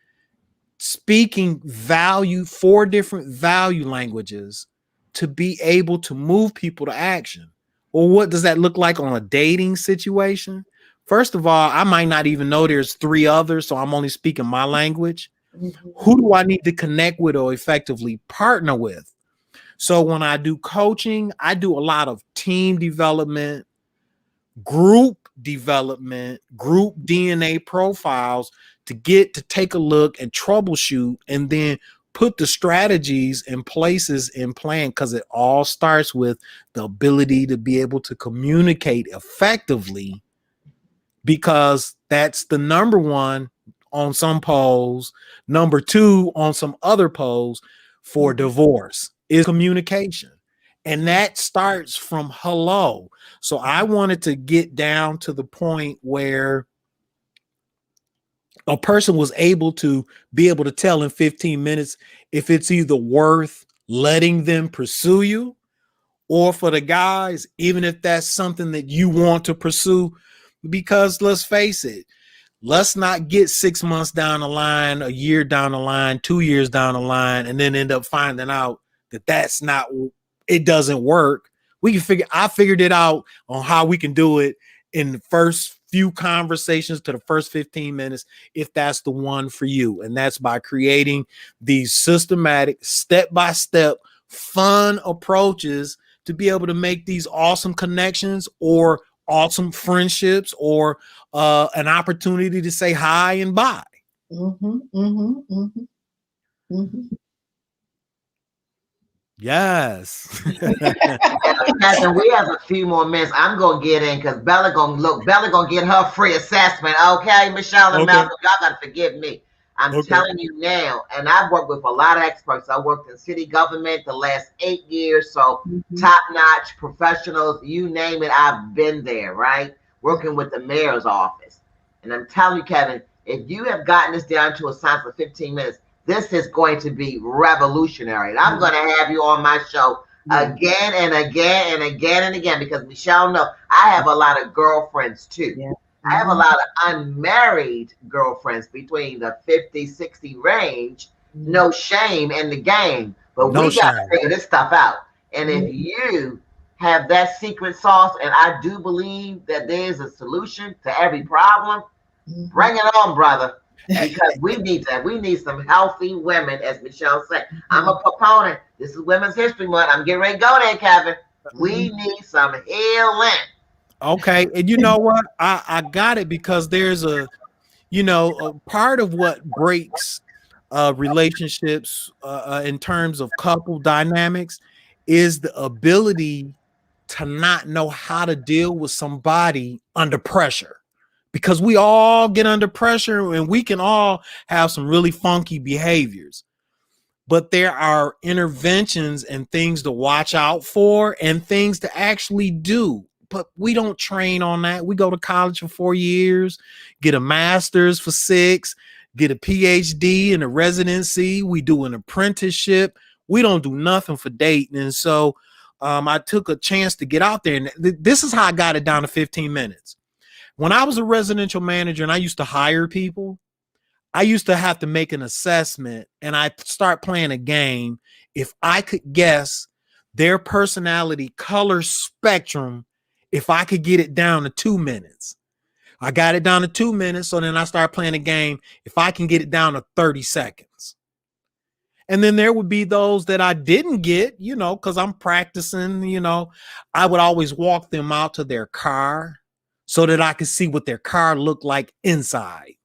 speaking value, 4 different value languages to be able to move people to action. Well, what does that look like on a dating situation? First of all, I might not even know there's 3 others, so I'm only speaking my language. Who do I need to connect with or effectively partner with? So when I do coaching, I do a lot of team development, group development, group DNA profiles to get to take a look and troubleshoot, and then put the strategies and places in plan, because it all starts with the ability to be able to communicate effectively, because that's the number 1 on some polls, number 2 on some other polls for divorce is communication. And that starts from hello. So I wanted to get down to the point where a person was able to tell in 15 minutes if it's either worth letting them pursue you, or for the guys, even if that's something that you want to pursue. Because let's face it, let's not get 6 months down the line, a year down the line, 2 years down the line, and then end up finding out that it doesn't work. I figured it out on how we can do it in the first few conversations to the first 15 minutes, if that's the one for you. And that's by creating these systematic, step-by-step, fun approaches to be able to make these awesome connections or awesome friendships, or an opportunity to say hi and bye. Yes. And we have a few more minutes. I'm gonna get in because Bella gonna get her free assessment. Okay, Michelle and Malcolm, y'all gotta forgive me. I'm telling you now, and I've worked with a lot of experts. I worked in city government the last 8 years, so top-notch professionals, you name it, I've been there, right? Working with the mayor's office. And I'm telling you, Kevin, if you have gotten this down to a science for 15 minutes, this is going to be revolutionary. And I'm going to have you on my show again and again and again and again, because Michelle knows I have a lot of girlfriends too. Yeah. I have a lot of unmarried girlfriends between the 50, 60 range. No shame in the game, but we got to figure this stuff out. And if you have that secret sauce, and I do believe that there's a solution to every problem, bring it on, brother. Because we need that. We need some healthy women, as Michelle said. I'm a proponent. This is Women's History Month. I'm getting ready to go there, Kevin. We need some healing. Okay. And you know what? I got it, because there's a part of what breaks relationships in terms of couple dynamics is the ability to not know how to deal with somebody under pressure. Because we all get under pressure and we can all have some really funky behaviors. But there are interventions and things to watch out for and things to actually do. But we don't train on that. We go to college for 4 years, get a master's for 6, get a PhD and a residency. We do an apprenticeship. We don't do nothing for dating. And so I took a chance to get out there. And this is how I got it down to 15 minutes. When I was a residential manager and I used to hire people, I used to have to make an assessment, and I start playing a game. If I could guess their personality color spectrum, if I could get it down to 2 minutes, I got it down to 2 minutes. So then I start playing a game. If I can get it down to 30 seconds. And then there would be those that I didn't get, because I'm practicing, I would always walk them out to their car so that I could see what their car looked like inside.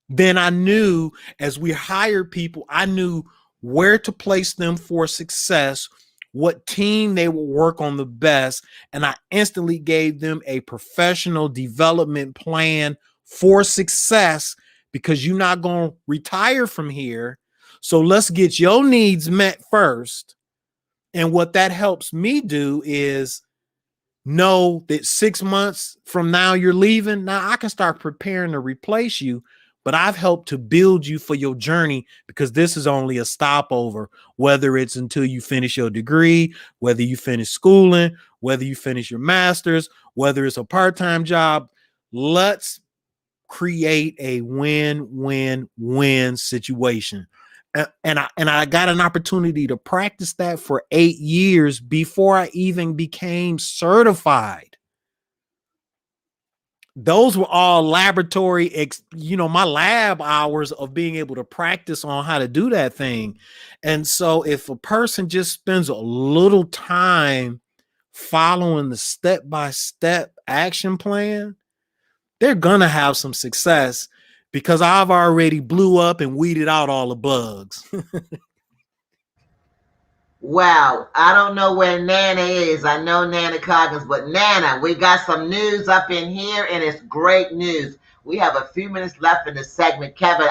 Then I knew, as we hired people, I knew where to place them for success, what team they would work on the best, and I instantly gave them a professional development plan for success because you're not going to retire from here. So let's get your needs met first. And what that helps me do is know that 6 months from now you're leaving. Now I can start preparing to replace you, but I've helped to build you for your journey, because this is only a stopover, whether it's until you finish your degree, whether you finish schooling, whether you finish your master's, whether it's a part-time job. Let's create a win-win-win situation. And I got an opportunity to practice that for 8 years before I even became certified. Those were all laboratory, my lab hours of being able to practice on how to do that thing. And so if a person just spends a little time following the step-by-step action plan, they're gonna have some success, because I've already blew up and weeded out all the bugs. Wow, I don't know where Nana is. I know Nana Coggins, but Nana, we got some news up in here, and it's great news. We have a few minutes left in this segment. Kevin,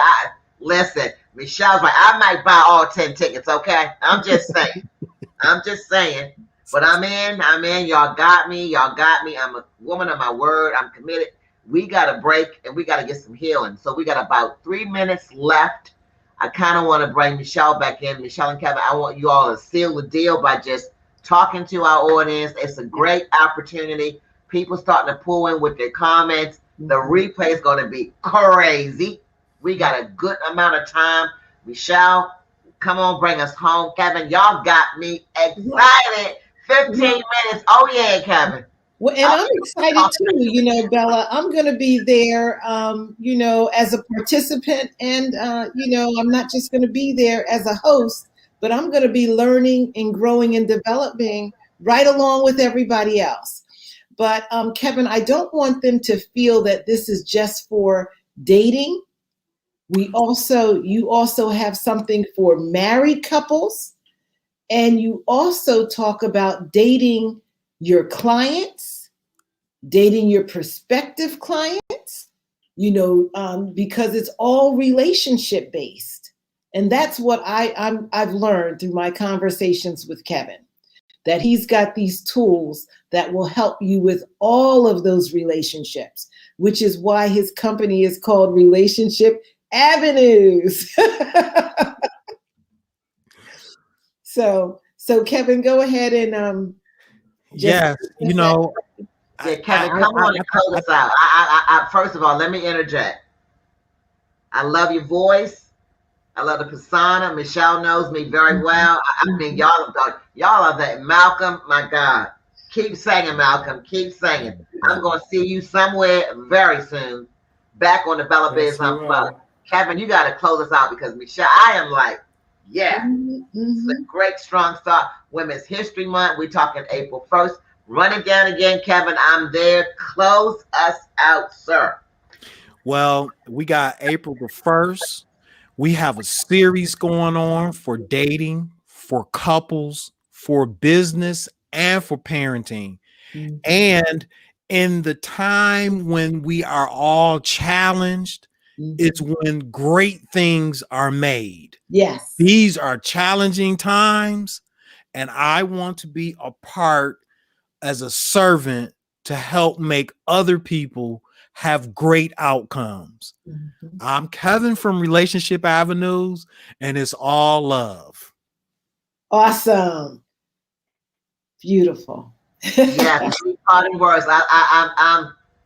listen, Michelle's like, I might buy all 10 tickets, okay? I'm just saying. But I'm in. Y'all got me. I'm a woman of my word. I'm committed. We got to break, and we got to get some healing. So we got about 3 minutes left. I kind of want to bring Michelle back in. Michelle and Kevin, I want you all to seal the deal by just talking to our audience. It's a great opportunity. People starting to pull in with their comments. The replay is going to be crazy. We got a good amount of time. Michelle, come on, bring us home. Kevin, y'all got me excited. 15 minutes. Oh, yeah, Kevin. Well, and I'm excited too, Bella. I'm going to be there, as a participant, and, I'm not just going to be there as a host, but I'm going to be learning and growing and developing right along with everybody else. But Kevin, I don't want them to feel that this is just for dating. You also have something for married couples, and you also talk about dating your clients, dating your prospective clients, because it's all relationship based. And that's what I've learned through my conversations with Kevin, that he's got these tools that will help you with all of those relationships, which is why his company is called Relationship Avenues. So Kevin, go ahead and Kevin, come on and close us out. I first of all, let me interject. I love your voice. I love the persona. Michelle knows me very well. I mean, y'all are that Malcolm. My God, keep singing, Malcolm. Keep singing. I'm going to see you somewhere very soon, back on the Bella Biz Unplugged. Kevin, you got to close us out, because Michelle, I am like, yeah, it's a great strong start. Women's History Month. We're talking April 1st. Run it down again, Kevin. I'm there. Close us out, sir. Well, we got April the 1st. We have a series going on for dating, for couples, for business, and for parenting. Mm-hmm. And in the time when we are all challenged, it's when great things are made. Yes. These are challenging times, and I want to be a part as a servant to help make other people have great outcomes. Mm-hmm. I'm Kevin from Relationship Avenues, and it's all love. Awesome. Beautiful. Yeah, parting words.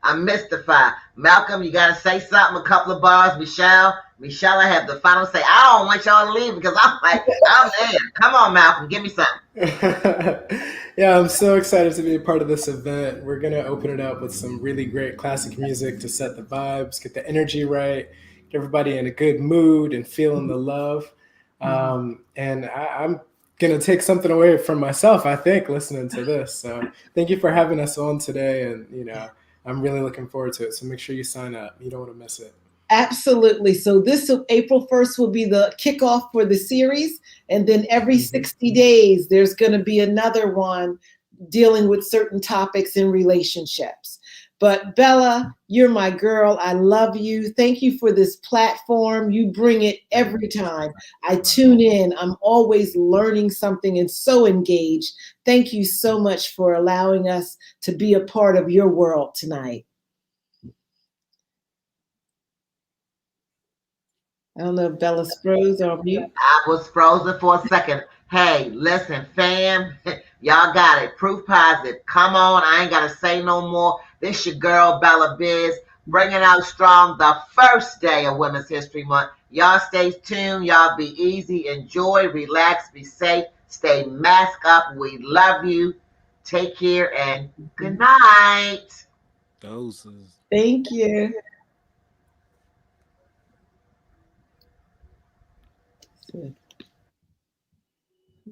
I'm mystified. Malcolm, you got to say something, a couple of bars. Michelle, I have the final say. I don't want y'all to leave, because I'm like, I'm there. Come on, Malcolm, give me something. Yeah, I'm so excited to be a part of this event. We're going to open it up with some really great classic music to set the vibes, get the energy right, get everybody in a good mood and feeling the love. And I'm going to take something away from myself, I think, listening to this. So thank you for having us on today. And, I'm really looking forward to it. So make sure you sign up. You don't want to miss it. Absolutely. So this April 1st will be the kickoff for the series. And then every 60 days, there's going to be another one dealing with certain topics in relationships. But Bella, you're my girl. I love you. Thank you for this platform. You bring it every time. I tune in. I'm always learning something and so engaged. Thank you so much for allowing us to be a part of your world tonight. I don't know if Bella's froze or mute. I was frozen for a second. Hey, listen, fam, y'all got it. Proof positive. Come on, I ain't gotta say no more. This your girl Bella Biz, bringing out strong the first day of Women's History Month. Y'all stay tuned. Y'all be easy, enjoy, relax, be safe, stay masked up. We love you. Take care and good night. Doses. Thank you.